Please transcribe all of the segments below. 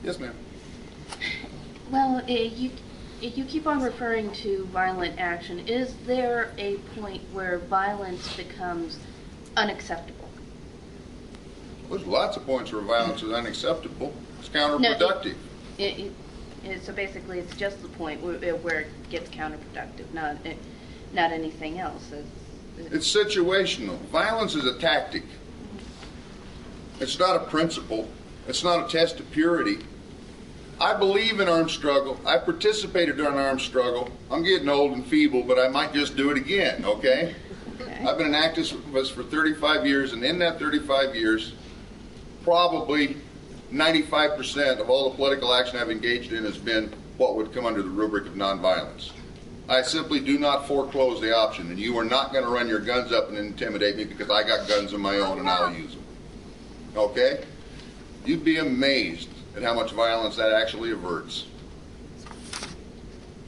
Yes, ma'am. Well, you keep on referring to violent action. Is there a point where violence becomes unacceptable? There's lots of points where violence is unacceptable. It's counterproductive. So basically, it's just the point where it gets counterproductive, not anything else. It's situational. Violence is a tactic. It's not a principle. It's not a test of purity. I believe in armed struggle. I participated in armed struggle. I'm getting old and feeble, but I might just do it again, okay? I've been an activist for 35 years, and in that 35 years, probably 95% of all the political action I've engaged in has been what would come under the rubric of nonviolence. I simply do not foreclose the option, and you are not going to run your guns up and intimidate me because I got guns of my own and I'll use them. Okay? You'd be amazed at how much violence that actually averts.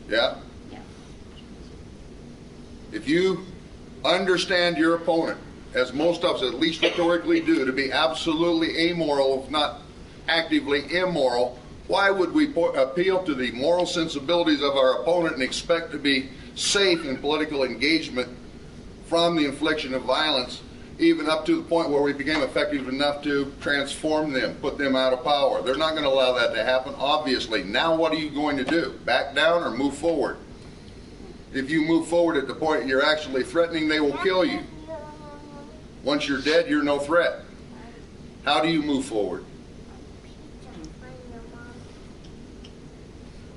Yeah? Yeah. If you understand your opponent, as most of us at least rhetorically do, to be absolutely amoral, if not actively immoral, why would we appeal to the moral sensibilities of our opponent and expect to be safe in political engagement from the infliction of violence, even up to the point where we became effective enough to transform them, put them out of power? They're not going to allow that to happen, obviously. Now what are you going to do? Back down or move forward? If you move forward at the point you're actually threatening, they will kill you. Once you're dead, you're no threat. How do you move forward?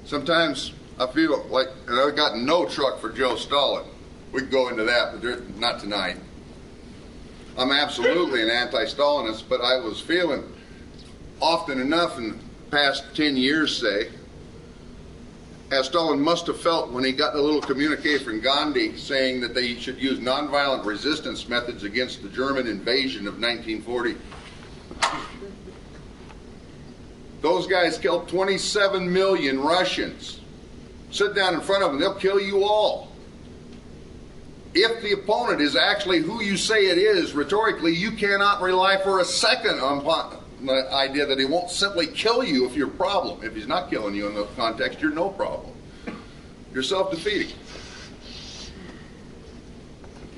Sometimes I feel like, and I've got no truck for Joe Stalin. We can go into that, but not tonight. I'm absolutely an anti-Stalinist, but I was feeling often enough in the past 10 years, say, as Stalin must have felt when he got the little communique from Gandhi saying that they should use nonviolent resistance methods against the German invasion of 1940. Those guys killed 27 million Russians. Sit down in front of them, they'll kill you all. If the opponent is actually who you say it is, rhetorically, you cannot rely for a second on the idea that he won't simply kill you if you're a problem. If he's not killing you in the context, you're no problem. You're self-defeating.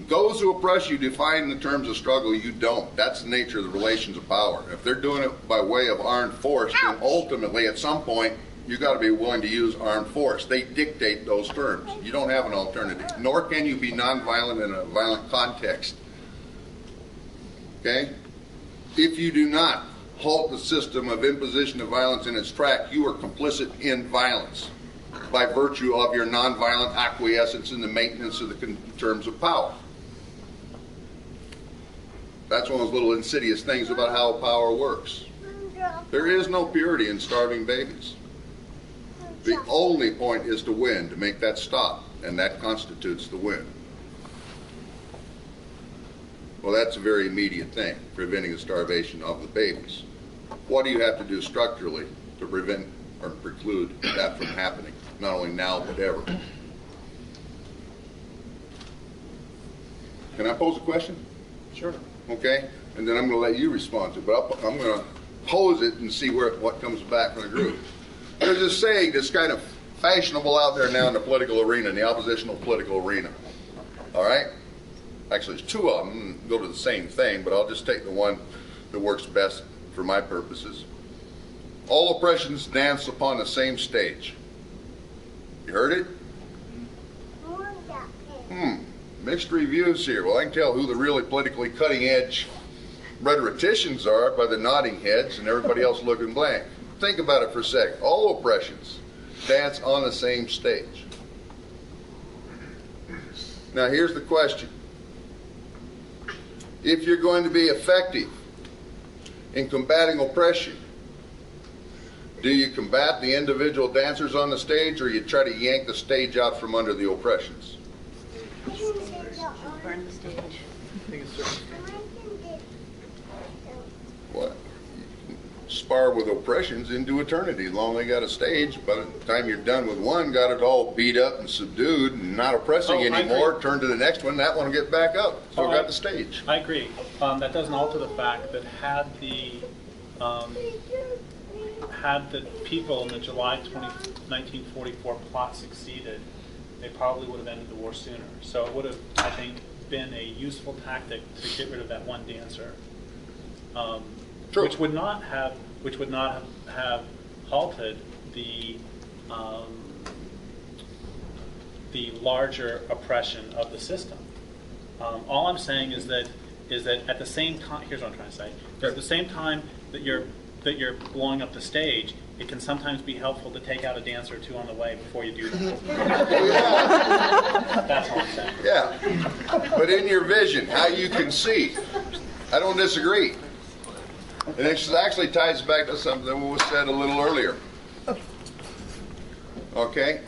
Those who oppress you define the terms of struggle. You don't. That's the nature of the relations of power. If they're doing it by way of armed force, then ultimately at some point you've got to be willing to use armed force. They dictate those terms. You don't have an alternative. Nor can you be nonviolent in a violent context. Okay? If you do not halt the system of imposition of violence in its track, you are complicit in violence by virtue of your nonviolent acquiescence in the maintenance of the terms of power. That's one of those little insidious things about how power works. There is no purity in starving babies. The only point is to win, to make that stop, and that constitutes the win. Well, that's a very immediate thing, preventing the starvation of the babies. What do you have to do structurally to prevent or preclude that from happening, not only now but ever? Can I pose a question? Sure. Okay, and then I'm going to let you respond to it, but I'm going to pose it and see what comes back from the group. There's this saying that's kind of fashionable out there now in the political arena, in the oppositional political arena. All right? Actually, there's two of them that go to the same thing, but I'll just take the one that works best for my purposes. All oppressions dance upon the same stage. You heard it? Mixed reviews here. Well, I can tell who the really politically cutting-edge rhetoricians are by the nodding heads and everybody else looking blank. Think about it for a second. All oppressions dance on the same stage. Now, here's the question. If you're going to be effective in combating oppression, do you combat the individual dancers on the stage, or you try to yank the stage out from under the oppressions? Burn the stage. What? Spar with oppressions into eternity. As long as they got a stage, by the time you're done with one, got it all beat up and subdued and not oppressing anymore, turn to the next one, that one will get back up. So got the stage. I agree. That doesn't alter the fact that had had the people in the July 1944 plot succeeded, they probably would have ended the war sooner. So it would have, I think, been a useful tactic to get rid of that one dancer, which would not have halted the larger oppression of the system. All I'm saying is that at the same time, here's what I'm trying to say: at the same time that you're blowing up the stage, it can sometimes be helpful to take out a dancer or two on the way before you do that. That's all I'm saying. Yeah, but in your vision, how you conceive, I don't disagree. And it actually ties back to something that was said a little earlier. Okay?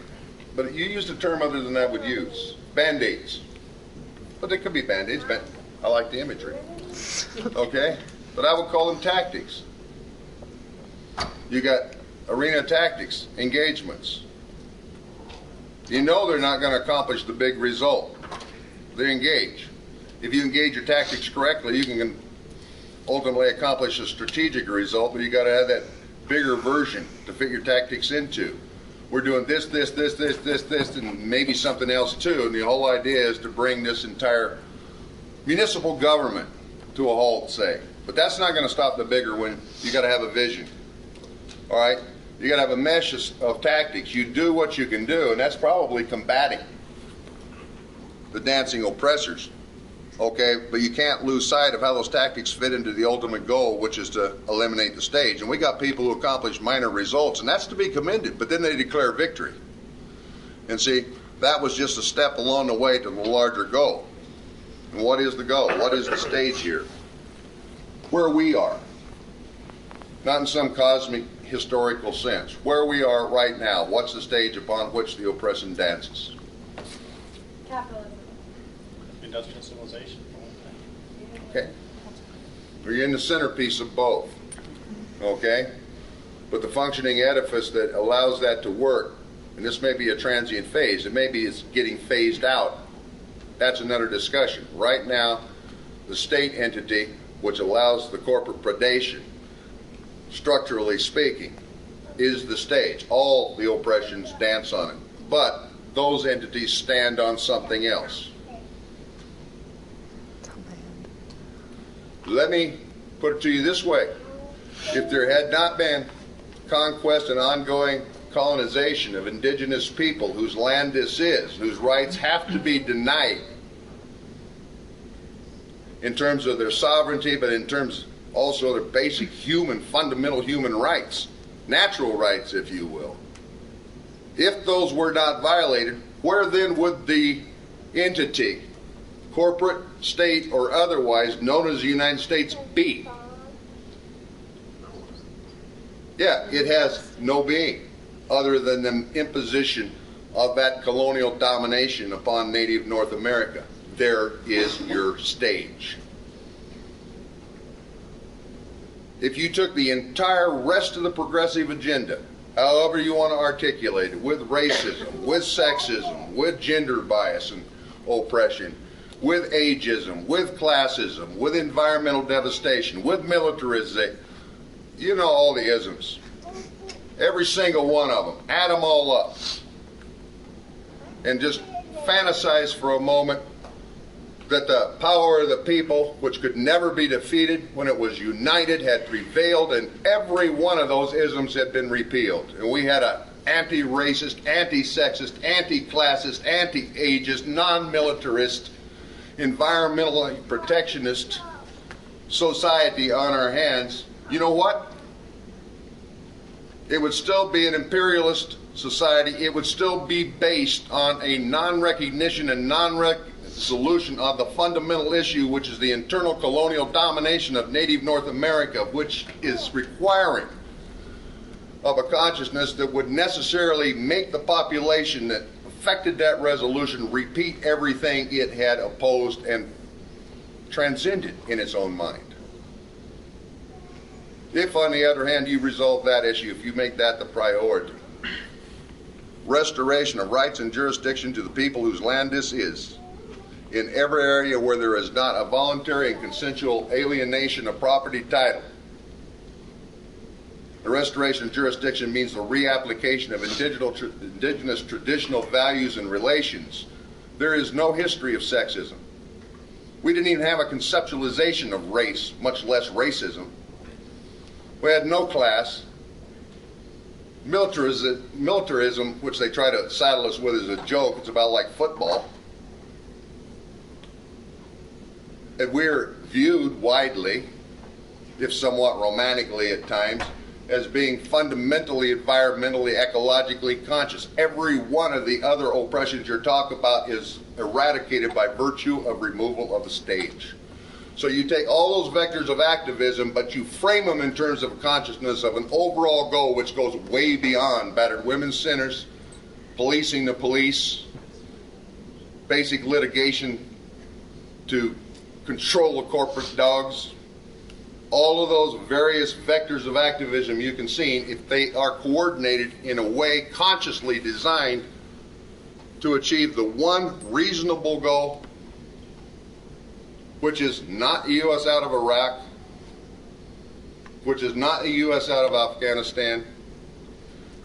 But you used a term other than I would use. Band-aids. But they could be Band-aids. I like the imagery. Okay? But I would call them tactics. You got arena tactics, engagements. You know they're not going to accomplish the big result. They engage. If you engage your tactics correctly, you can ultimately accomplish a strategic result, but you got to have that bigger version to fit your tactics into. We're doing this, and maybe something else too, and the whole idea is to bring this entire municipal government to a halt, say. But that's not going to stop the bigger one. You got to have a vision. All right? You got to have a mesh of tactics. You do what you can do, and that's probably combating the dancing oppressors. Okay, but you can't lose sight of how those tactics fit into the ultimate goal, which is to eliminate the stage. And we got people who accomplish minor results, and that's to be commended, but then they declare victory. And see, that was just a step along the way to the larger goal. And what is the goal? What is the stage here? Where we are. Not in some cosmic historical sense. Where we are right now. What's the stage upon which the oppression dances? Capitalism. Industrial civilization. Okay. We're in the centerpiece of both. Okay? But the functioning edifice that allows that to work, and this may be a transient phase, it may be it's getting phased out. That's another discussion. Right now, the state entity, which allows the corporate predation, structurally speaking, is the stage. All the oppressions dance on it. But those entities stand on something else. Let me put it to you this way. If there had not been conquest and ongoing colonization of indigenous people whose land this is, whose rights have to be denied in terms of their sovereignty, but in terms also of their basic human, fundamental human rights, natural rights, if you will. If those were not violated, where then would the entity, corporate, state, or otherwise, known as the United States, be? Yeah, it has no being other than the imposition of that colonial domination upon native North America. There is your stage. If you took the entire rest of the progressive agenda, however you want to articulate it, with racism, with sexism, with gender bias and oppression, with ageism, with classism, with environmental devastation, with militarization, you know all the isms. Every single one of them. Add them all up. And just fantasize for a moment that the power of the people, which could never be defeated when it was united, had prevailed, and every one of those isms had been repealed. And we had an anti-racist, anti-sexist, anti-classist, anti-ageist, non-militarist, environmentally protectionist society on our hands. You know what? It would still be an imperialist society. It would still be based on a non-recognition and non-solution of the fundamental issue, which is the internal colonial domination of native North America, which is requiring of a consciousness that would necessarily make the population that affected that resolution repeat everything it had opposed and transcended in its own mind. If, on the other hand, you resolve that issue, if you make that the priority, restoration of rights and jurisdiction to the people whose land this is, in every area where there is not a voluntary and consensual alienation of property title, The restoration of jurisdiction means the reapplication of indigenous traditional values and relations. There is no history of sexism. We didn't even have a conceptualization of race, much less racism. We had no class. Militarism, which they try to saddle us with as a joke, it's about like football. And we're viewed widely, if somewhat romantically at times, as being fundamentally, environmentally, ecologically conscious. Every one of the other oppressions you're talking about is eradicated by virtue of removal of the stage. So you take all those vectors of activism, but you frame them in terms of a consciousness of an overall goal which goes way beyond battered women's centers, policing the police, basic litigation to control the corporate dogs. All of those various vectors of activism you can see, if they are coordinated in a way consciously designed to achieve the one reasonable goal, which is not the U.S. out of Iraq, which is not the U.S. out of Afghanistan,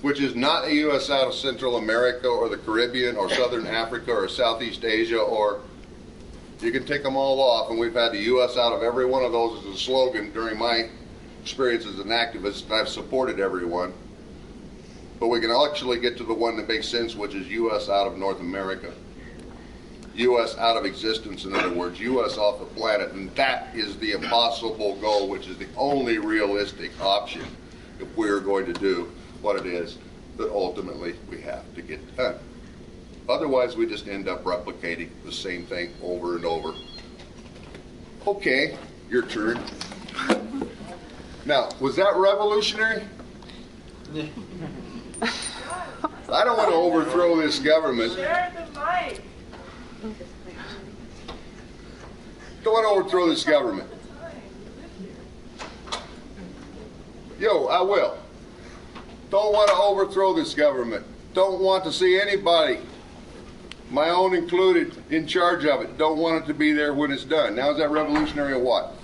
which is not the U.S. out of Central America or the Caribbean or Southern Africa or Southeast Asia, or you can take them all off, and we've had the U.S. out of every one of those as a slogan during my experience as an activist, and I've supported everyone. But we can actually get to the one that makes sense, which is U.S. out of North America. U.S. out of existence, in other words, U.S. off the planet, and that is the impossible goal, which is the only realistic option if we are going to do what it is that ultimately we have to get done. Otherwise, we just end up replicating the same thing over and over. Okay, your turn. Now, was that revolutionary? I don't want to overthrow this government. Share the mic. Don't want to overthrow this government. Yo, I will. Don't want to overthrow this government. Don't want to see anybody, my own included, in charge of it. Don't want it to be there when it's done. Now, is that revolutionary or what?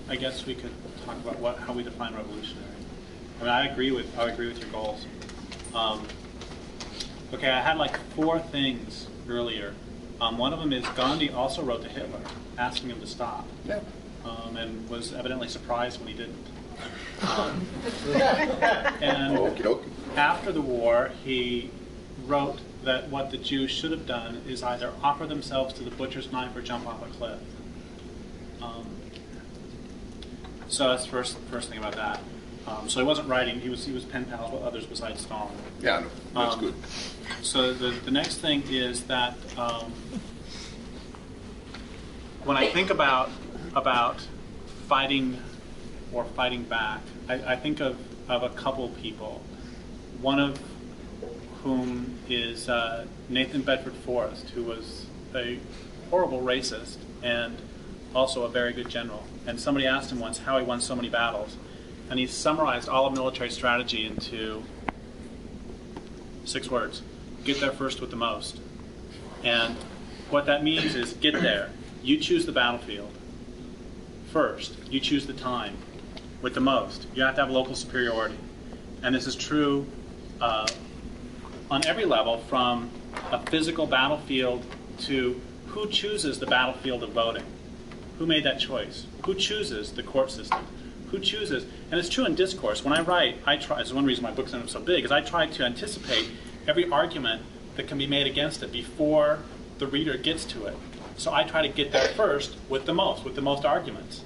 I guess we could talk about how we define revolutionary. I mean, I agree with your goals. Okay, I had like 4 things earlier. One of them is Gandhi also wrote to Hitler asking him to stop, and was evidently surprised when he didn't. And after the war, he wrote that what the Jews should have done is either offer themselves to the butcher's knife or jump off a cliff. So that's the first thing about that. So he wasn't writing; he was pen pals with others besides Stalin. Yeah, no, that's good. So the next thing is that when I think about fighting or fighting back, I think of a couple people. One of whom is Nathan Bedford Forrest, who was a horrible racist and also a very good general. And somebody asked him once how he won so many battles. And he summarized all of military strategy into 6 words: get there first with the most. And what that means is get there. You choose the battlefield first. You choose the time with the most. You have to have local superiority. And this is true on every level, from a physical battlefield to who chooses the battlefield of voting. Who made that choice? Who chooses the court system? Who chooses? And it's true in discourse. When I write, I try, this is one reason my books end up so big, is I try to anticipate every argument that can be made against it before the reader gets to it. So I try to get there first with the most arguments,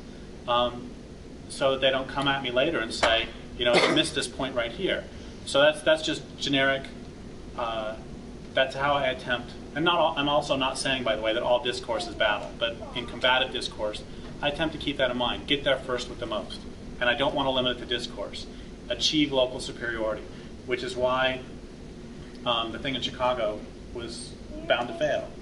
so that they don't come at me later and say, you missed this point right here. So that's just generic. That's how I attempt. I'm also not saying, by the way, that all discourse is battle, but in combative discourse, I attempt to keep that in mind. Get there first with the most. And I don't want to limit it to discourse. Achieve local superiority, which is why the thing in Chicago was bound to fail.